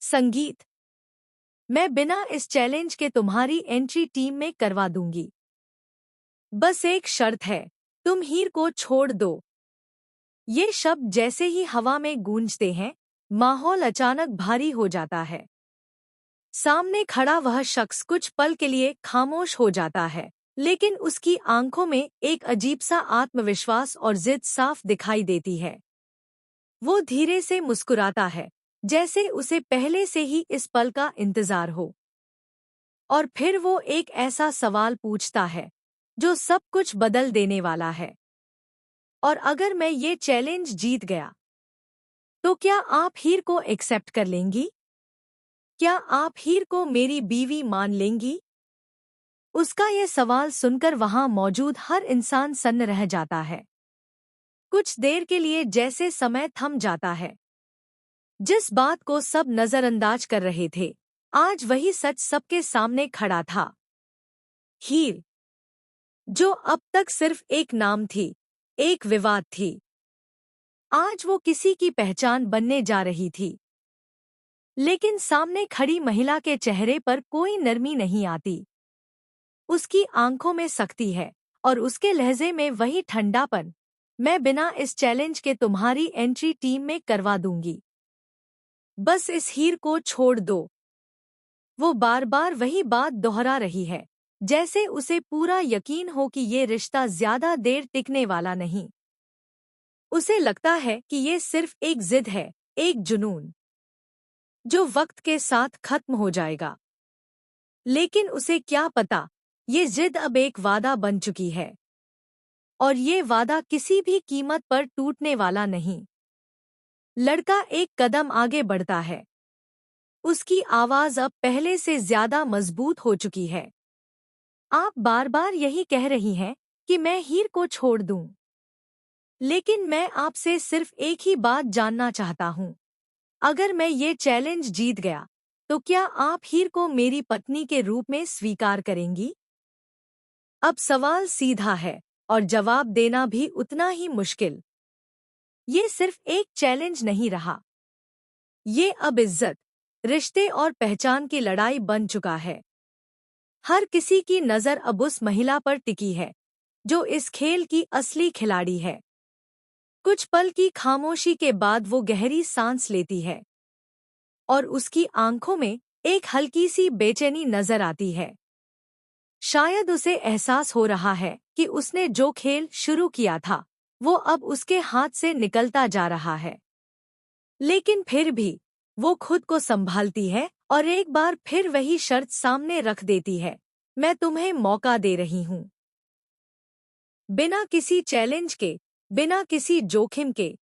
संगीत। मैं बिना इस चैलेंज के तुम्हारी एंट्री टीम में करवा दूंगी। बस एक शर्त है, तुम हीर को छोड़ दो। ये शब्द जैसे ही हवा में गूंजते हैं, माहौल अचानक भारी हो जाता है। सामने खड़ा वह शख्स कुछ पल के लिए खामोश हो जाता है, लेकिन उसकी आंखों में एक अजीब सा आत्मविश्वास और जिद साफ दिखाई देती है। वो धीरे से मुस्कुराता है, जैसे उसे पहले से ही इस पल का इंतजार हो। और फिर वो एक ऐसा सवाल पूछता है जो सब कुछ बदल देने वाला है। और अगर मैं ये चैलेंज जीत गया, तो क्या आप हीर को एक्सेप्ट कर लेंगी? क्या आप हीर को मेरी बीवी मान लेंगी? उसका ये सवाल सुनकर वहां मौजूद हर इंसान सन्न रह जाता है। कुछ देर के लिए जैसे समय थम जाता है। जिस बात को सब नजरअंदाज कर रहे थे, आज वही सच सबके सामने खड़ा था। हीर, जो अब तक सिर्फ एक नाम थी, एक विवाद थी, आज वो किसी की पहचान बनने जा रही थी। लेकिन सामने खड़ी महिला के चेहरे पर कोई नरमी नहीं आती। उसकी आंखों में सख्ती है और उसके लहजे में वही ठंडापन। मैं बिना इस चैलेंज के तुम्हारी एंट्री टीम में करवा दूंगी। बस इस हीर को छोड़ दो। वो बार बार वही बात दोहरा रही है, जैसे उसे पूरा यकीन हो कि ये रिश्ता ज्यादा देर टिकने वाला नहीं। उसे लगता है कि ये सिर्फ एक जिद है, एक जुनून, जो वक्त के साथ खत्म हो जाएगा। लेकिन उसे क्या पता, ये जिद अब एक वादा बन चुकी है। और ये वादा किसी भी कीमत पर टूटने वाला नहीं। लड़का एक कदम आगे बढ़ता है। उसकी आवाज अब पहले से ज्यादा मजबूत हो चुकी है। आप बार बार यही कह रही हैं कि मैं हीर को छोड़ दूं। लेकिन मैं आपसे सिर्फ एक ही बात जानना चाहता हूं। अगर मैं ये चैलेंज जीत गया, तो क्या आप हीर को मेरी पत्नी के रूप में स्वीकार करेंगी? अब सवाल सीधा है और जवाब देना भी उतना ही मुश्किल। ये सिर्फ एक चैलेंज नहीं रहा। ये अब इज्जत, रिश्ते और पहचान की लड़ाई बन चुका है। हर किसी की नज़र अब उस महिला पर टिकी है, जो इस खेल की असली खिलाड़ी है। कुछ पल की खामोशी के बाद वो गहरी सांस लेती है और उसकी आंखों में एक हल्की सी बेचैनी नजर आती है। शायद उसे एहसास हो रहा है कि उसने जो खेल शुरू किया था, वो अब उसके हाथ से निकलता जा रहा है। लेकिन फिर भी वो खुद को संभालती है और एक बार फिर वही शर्त सामने रख देती है, मैं तुम्हें मौका दे रही हूं। बिना किसी चैलेंज के, बिना किसी जोखिम के,